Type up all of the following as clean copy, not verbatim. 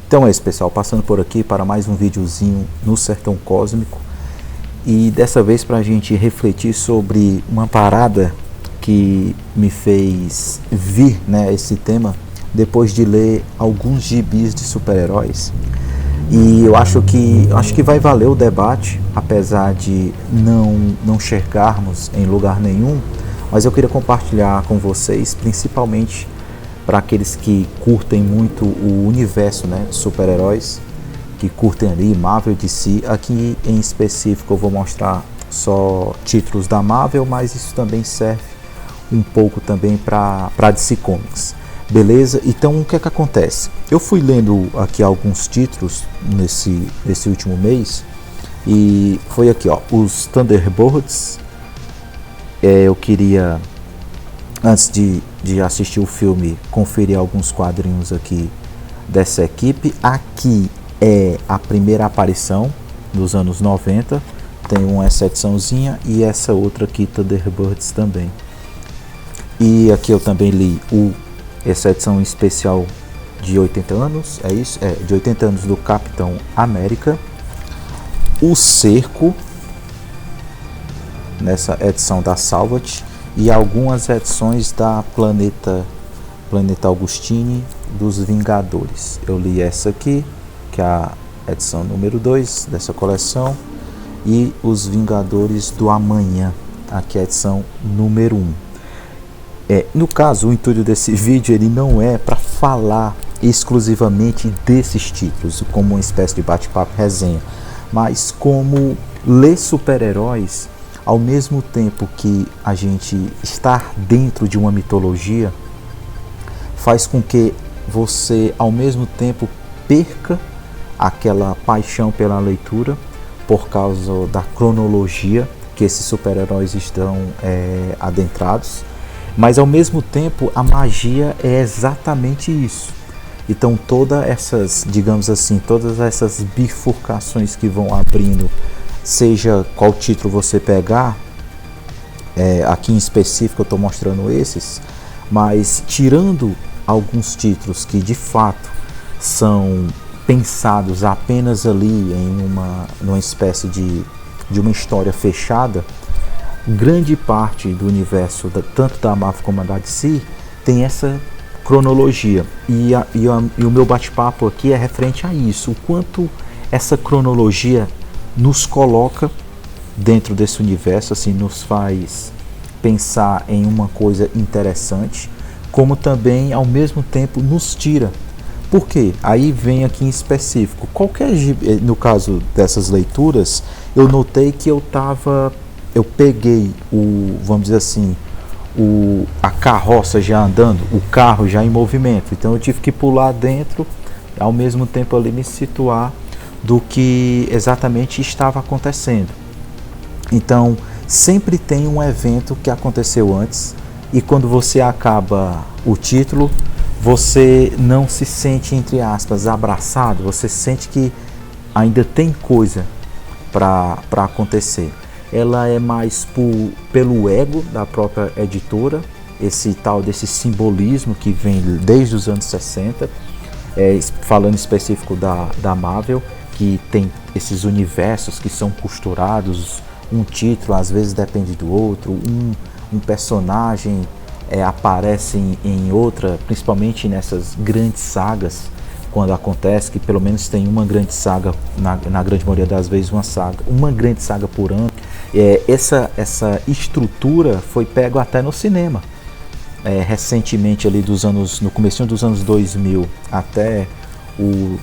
Então é isso, pessoal, passando por aqui para mais um videozinho no Sertão Cósmico, e dessa vez para a gente refletir sobre uma parada que me fez vir, né, esse tema depois de ler alguns gibis de super-heróis. E eu acho que vai valer o debate, apesar de não chegarmos em lugar nenhum, mas eu queria compartilhar com vocês, principalmente para aqueles que curtem muito o universo, né, de super-heróis, que curtem ali Marvel e DC. Aqui em específico eu vou mostrar só títulos da Marvel, mas isso também serve um pouco também para DC Comics. Beleza? Então o que é que acontece? Eu fui lendo aqui alguns títulos nesse último mês, e foi aqui, ó, os Thunderbolts. Eu queria, antes de assistir o filme, conferir alguns quadrinhos aqui dessa equipe. Aqui é a primeira aparição dos anos 90, tem uma exceçãozinha, e essa outra aqui, Thunderbirds, também. E aqui eu também li essa edição especial de 80 anos, é isso? É, de 80 anos do Capitão América. O Cerco, nessa edição da Salvat, e algumas edições da Planeta Augustine dos Vingadores. Eu li essa aqui, que é a edição número 2 dessa coleção, e os Vingadores do Amanhã, aqui é a edição número 1. No caso, o intuito desse vídeo ele não é para falar exclusivamente desses títulos, como uma espécie de bate-papo resenha, mas como ler super-heróis, ao mesmo tempo que a gente estar dentro de uma mitologia, faz com que você ao mesmo tempo perca aquela paixão pela leitura por causa da cronologia que esses super-heróis estão adentrados. Mas ao mesmo tempo a magia é exatamente isso. Então todas essas, digamos assim, todas essas bifurcações que vão abrindo, seja qual título você pegar, aqui em específico eu estou mostrando esses, mas tirando alguns títulos que de fato são pensados apenas ali em numa espécie de uma história fechada, grande parte do universo, tanto da Marvel como da DC, tem essa cronologia. E o meu bate-papo aqui é referente a isso, o quanto essa cronologia nos coloca dentro desse universo, assim, nos faz pensar em uma coisa interessante, como também ao mesmo tempo nos tira. Por quê? Aí vem aqui em específico, no caso dessas leituras, eu notei que eu peguei vamos dizer assim, a carroça já andando, o carro já em movimento, então eu tive que pular dentro, ao mesmo tempo ali me situar do que exatamente estava acontecendo. Então sempre tem um evento que aconteceu antes, e quando você acaba o título, você não se sente, entre aspas, abraçado, você sente que ainda tem coisa para acontecer. Ela é mais pelo ego da própria editora, esse tal desse simbolismo que vem desde os anos 60, falando específico da Marvel, que tem esses universos que são costurados, um título às vezes depende do outro, um personagem aparece em outra, principalmente nessas grandes sagas, quando acontece que pelo menos tem uma grande saga, na grande maioria das vezes uma grande saga por ano. Essa estrutura foi pego até no cinema, recentemente ali no comecinho dos anos 2000 até o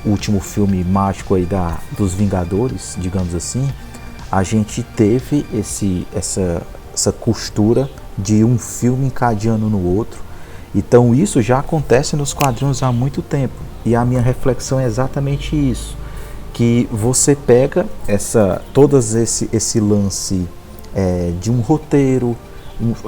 último filme mágico aí dos Vingadores, digamos assim, a gente teve essa costura de um filme encadeando no outro. Então isso já acontece nos quadrinhos há muito tempo, e a minha reflexão é exatamente isso, que você pega esse lance de um roteiro,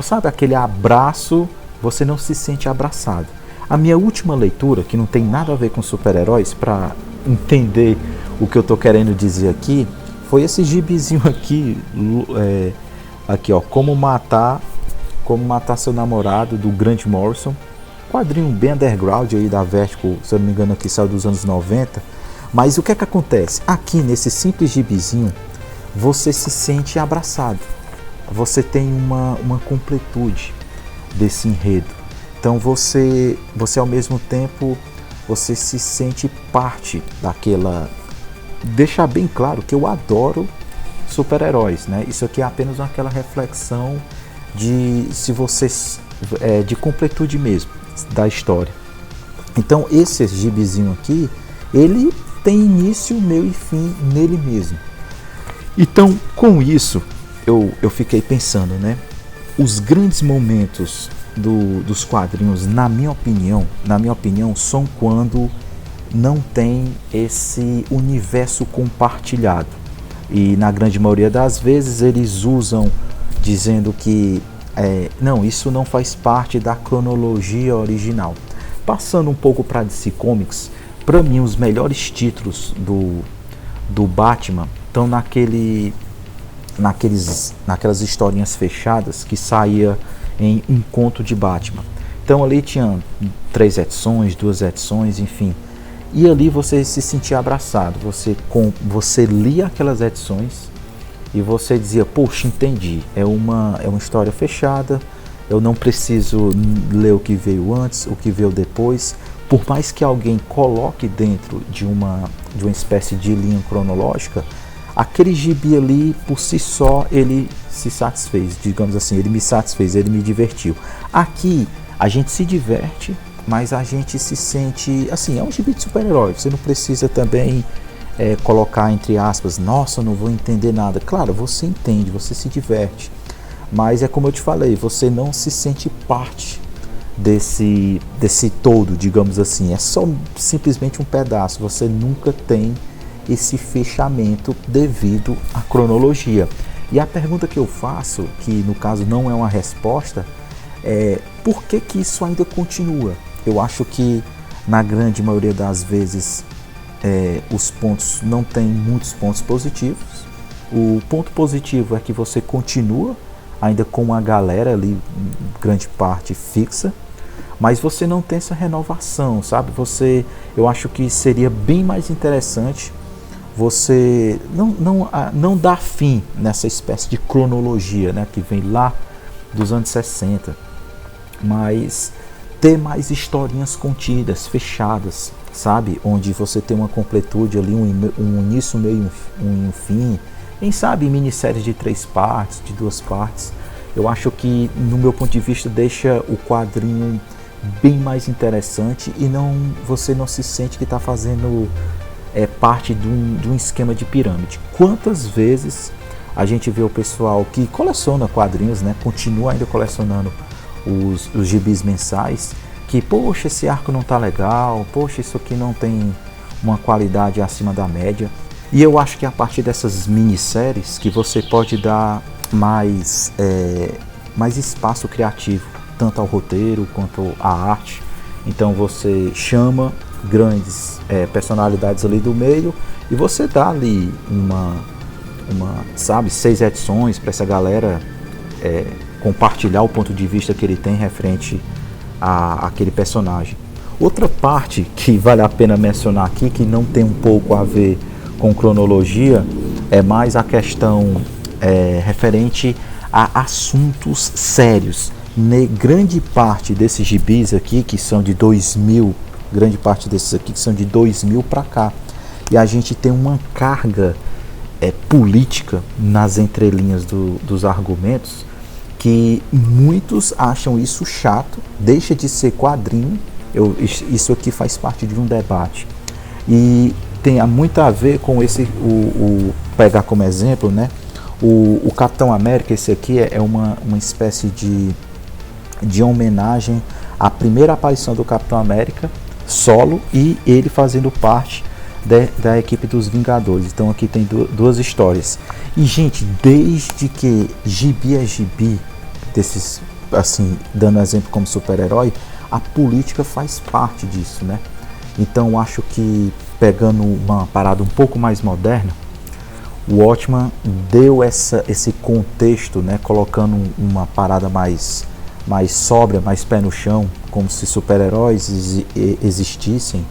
sabe, aquele abraço, você não se sente abraçado. A minha última leitura, que não tem nada a ver com super-heróis, para entender o que eu estou querendo dizer aqui, foi esse gibizinho aqui, aqui ó, Como Matar Seu Namorado, do Grant Morrison, quadrinho bem underground aí da Vertigo, se eu não me engano aqui saiu dos anos 90. Mas o que é que acontece? Aqui nesse simples gibizinho, você se sente abraçado. Você tem uma completude desse enredo. Então você ao mesmo tempo, você se sente parte daquela... Deixar bem claro que eu adoro super-heróis, né? Isso aqui é apenas aquela reflexão de de completude mesmo da história. Então esse gibizinho aqui, ele tem início, meio e fim nele mesmo. Então com isso eu fiquei pensando, né? Os grandes momentos dos quadrinhos, na minha opinião, são quando não tem esse universo compartilhado. E na grande maioria das vezes eles usam dizendo que não, isso não faz parte da cronologia original. Passando um pouco para DC Comics, para mim os melhores títulos do Batman estão naquelas historinhas fechadas que saía em um conto de Batman. Então ali tinha 3 edições, 2 edições, enfim. E ali você se sentia abraçado, você lia aquelas edições e você dizia, poxa, entendi, é uma história fechada, eu não preciso ler o que veio antes, o que veio depois. Por mais que alguém coloque dentro de uma espécie de linha cronológica, aquele gibi ali, por si só, ele se satisfez, digamos assim, ele me satisfez, ele me divertiu. Aqui, a gente se diverte, mas a gente se sente, assim, é um gibi de super-herói, você não precisa também colocar entre aspas, nossa, eu não vou entender nada. Claro, você entende, você se diverte, mas é como eu te falei, você não se sente parte desse todo, digamos assim, é só simplesmente um pedaço, você nunca tem esse fechamento devido à cronologia. E a pergunta que eu faço, que no caso não é uma resposta, é por que isso ainda continua? Eu acho que na grande maioria das vezes os pontos não tem muitos pontos positivos. O ponto positivo é que você continua ainda com uma galera ali, grande parte fixa, mas você não tem essa renovação, sabe? Eu acho que seria bem mais interessante você não dar fim nessa espécie de cronologia, né, que vem lá dos anos 60, mas ter mais historinhas contidas, fechadas, sabe? Onde você tem uma completude ali, um início, meio um fim. Quem sabe minisséries de 3 partes, de 2 partes. Eu acho que, no meu ponto de vista, deixa o quadrinho bem mais interessante e você não se sente que está fazendo parte de um esquema de pirâmide. Quantas vezes a gente vê o pessoal que coleciona quadrinhos, né, continua ainda colecionando os gibis mensais, que, poxa, esse arco não tá legal, poxa, isso aqui não tem uma qualidade acima da média. E eu acho que a partir dessas minisséries que você pode dar mais espaço criativo, tanto ao roteiro quanto à arte. Então você chama grandes personalidades ali do meio e você dá ali sabe, 6 edições para essa galera compartilhar o ponto de vista que ele tem referente àquele personagem. Outra parte que vale a pena mencionar aqui, que não tem um pouco a ver com cronologia, é mais a questão referente a assuntos sérios. Grande parte desses gibis aqui, que são de 2000, grande parte desses aqui que são de 2000 para cá, e a gente tem uma carga política nas entrelinhas dos argumentos, que muitos acham isso chato, deixa de ser quadrinho. Isso aqui faz parte de um debate e tem muito a ver com pegar como exemplo, né, o Capitão América. Esse aqui é uma espécie de homenagem à primeira aparição do Capitão América solo e ele fazendo parte da equipe dos Vingadores. Então aqui tem duas histórias. E, gente, desde que gibi é gibi, desses, assim, dando exemplo como super-herói, a política faz parte disso, né? Então acho que, pegando uma parada um pouco mais moderna, o Watchman deu esse contexto, né, colocando uma parada mais mais sóbria, mais pé no chão, como se super-heróis existissem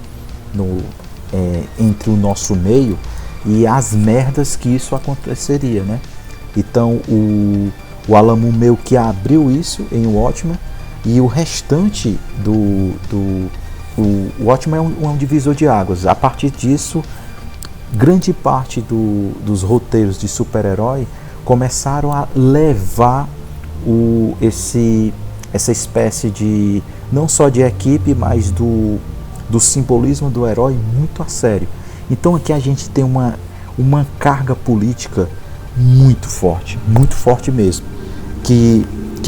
entre o nosso meio, e as merdas que isso aconteceria, né? Então o Alan Moore meio que abriu isso em Watchmen, e o restante o Watchmen é um divisor de águas. A partir disso, grande parte dos roteiros de super-herói começaram a levar essa espécie de, não só de equipe, mas do simbolismo do herói muito a sério. Então aqui a gente tem uma carga política muito forte mesmo, que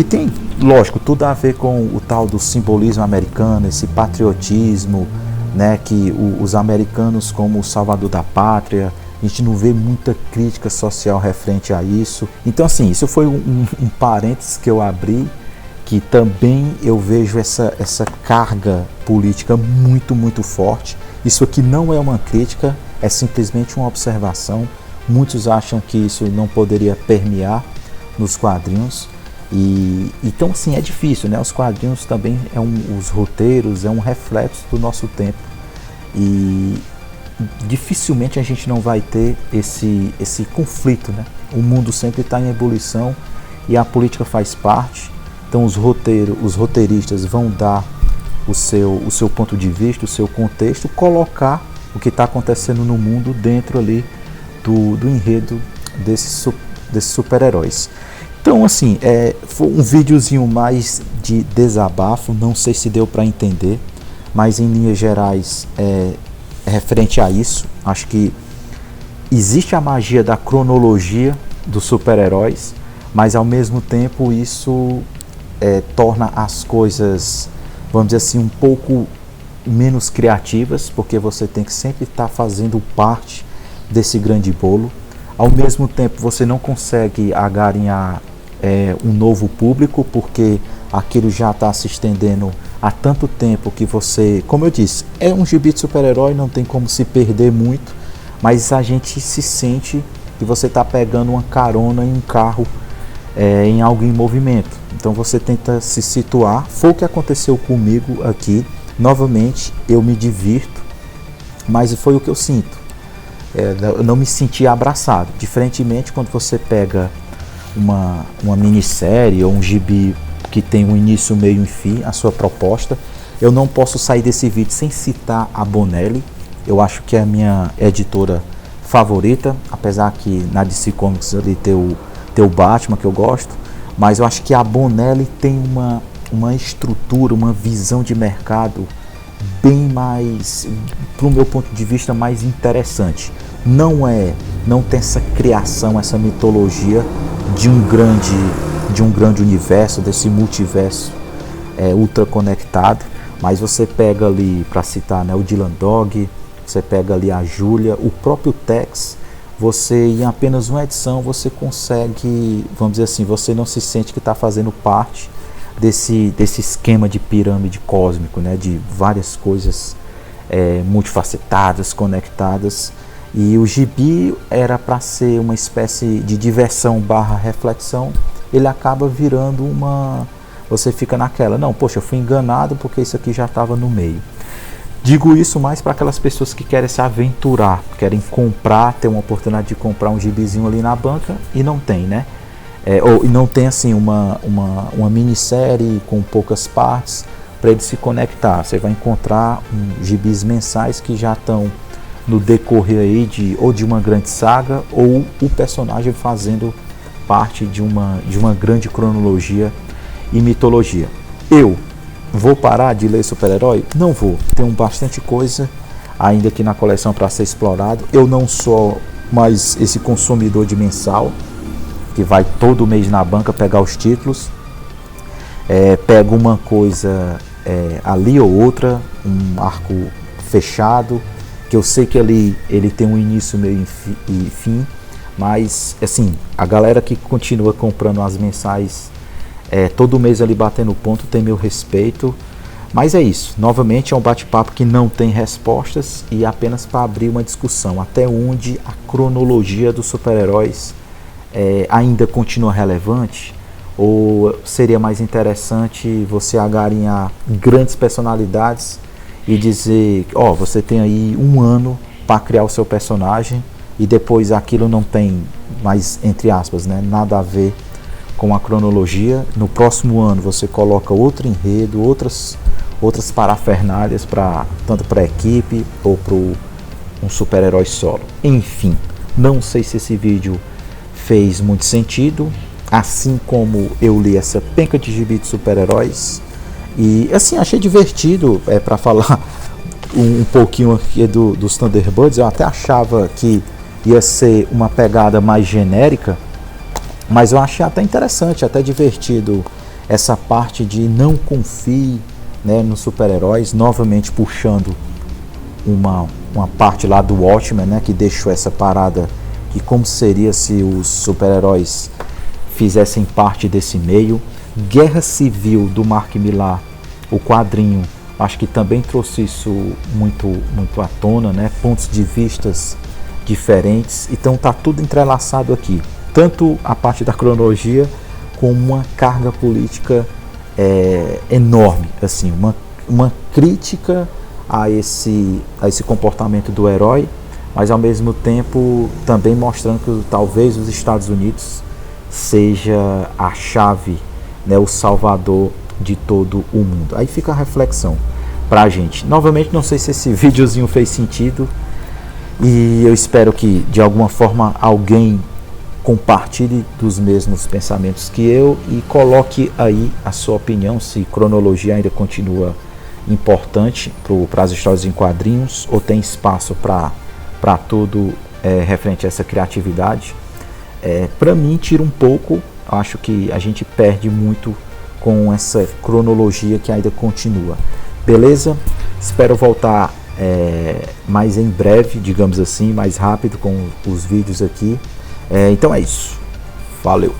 tem, lógico, tudo a ver com o tal do simbolismo americano, esse patriotismo, né, que os americanos como o salvador da pátria. A gente não vê muita crítica social referente a isso. Então assim, isso foi um parênteses que eu abri, que também eu vejo essa carga política muito forte. Isso aqui não é uma crítica, é simplesmente uma observação. Muitos acham que isso não poderia permear nos quadrinhos. Então assim, é difícil, né? Os quadrinhos também, os roteiros, é um reflexo do nosso tempo. E dificilmente a gente não vai ter esse conflito, né? O mundo sempre está em ebulição e a política faz parte. Então os roteiristas vão dar o seu ponto de vista, o seu contexto, colocar o que está acontecendo no mundo dentro ali do enredo desses super-heróis. Então assim, foi um videozinho mais de desabafo, não sei se deu para entender, mas em linhas gerais referente a isso, acho que existe a magia da cronologia dos super-heróis, mas ao mesmo tempo isso torna as coisas, vamos dizer assim, um pouco menos criativas, porque você tem que sempre estar fazendo parte desse grande bolo. Ao mesmo tempo você não consegue agarinhar um novo público, porque aquilo já está se estendendo há tanto tempo que você, como eu disse, é um gibi de super-herói, não tem como se perder muito, mas a gente se sente que você está pegando uma carona em um carro, em algo em movimento. Então você tenta se situar. Foi o que aconteceu comigo aqui. Novamente, eu me divirto, mas foi o que eu sinto. Eu não me senti abraçado. Diferentemente, quando você pega uma minissérie ou um gibi que tem um início, meio e fim, a sua proposta. Eu não posso sair desse vídeo sem citar a Bonelli. Eu acho que é a minha editora favorita, apesar que na DC Comics ali tem o Batman, que eu gosto, mas eu acho que a Bonelli tem uma estrutura, uma visão de mercado bem mais, para o meu ponto de vista, mais interessante. Não tem essa criação, essa mitologia de um grande universo, desse multiverso ultra conectado, mas você pega ali, para citar, né, o Dylan Dog, você pega ali a Júlia, o próprio Tex, você em apenas uma edição você consegue, vamos dizer assim, você não se sente que está fazendo parte desse esquema de pirâmide cósmico, né, de várias coisas multifacetadas, conectadas. E o gibi era para ser uma espécie de diversão / reflexão, ele acaba virando você fica naquela, não, poxa, eu fui enganado porque isso aqui já estava no meio. Digo isso mais para aquelas pessoas que querem se aventurar, querem comprar, ter uma oportunidade de comprar um gibizinho ali na banca e não tem, né? Ou não tem assim uma minissérie com poucas partes para ele se conectar. Você vai encontrar gibis mensais que já estão no decorrer aí ou de uma grande saga, ou o personagem fazendo parte de uma grande cronologia e mitologia. Eu vou parar de ler super-herói? Não vou. Tem bastante coisa ainda aqui na coleção para ser explorado. Eu não sou mais esse consumidor de mensal que vai todo mês na banca pegar os títulos. Pego uma coisa ali ou outra, um arco fechado, que eu sei que ele tem um início, meio e fim, mas assim, a galera que continua comprando as mensais todo mês ali batendo ponto tem meu respeito. Mas é isso, novamente é um bate-papo que não tem respostas e apenas para abrir uma discussão até onde a cronologia dos super-heróis ainda continua relevante, Ou seria mais interessante você agarinhar grandes personalidades e dizer, ó, você tem aí 1 ano para criar o seu personagem e depois aquilo não tem mais, entre aspas, né, nada a ver com a cronologia. No próximo ano você coloca outro enredo, outras parafernálias tanto para a equipe ou para um super-herói solo. Enfim, não sei se esse vídeo fez muito sentido, assim como eu li essa penca de gibi de super-heróis e assim achei divertido, para falar um pouquinho aqui dos Thunderbirds. Eu até achava que ia ser uma pegada mais genérica, mas eu achei até interessante, até divertido essa parte de não confie, né, nos super-heróis, novamente puxando uma parte lá do Watchmen, né, que deixou essa parada de como seria se os super-heróis fizessem parte desse meio. Guerra Civil do Mark Millar, o quadrinho, acho que também trouxe isso muito à tona, né, pontos de vistas diferentes. Então tá tudo entrelaçado aqui, tanto a parte da cronologia com uma carga política enorme, assim, uma crítica a esse comportamento do herói, mas ao mesmo tempo também mostrando que talvez os Estados Unidos seja a chave, né, o salvador de todo o mundo. Aí fica a reflexão pra gente. Novamente, não sei se esse videozinho fez sentido e eu espero que de alguma forma alguém compartilhe dos mesmos pensamentos que eu e coloque aí a sua opinião, se cronologia ainda continua importante para as histórias em quadrinhos ou tem espaço para tudo referente a essa criatividade. Para mim, tira um pouco, acho que a gente perde muito com essa cronologia que ainda continua. Beleza? Espero voltar mais em breve, digamos assim, mais rápido com os vídeos aqui. Então é isso. Valeu!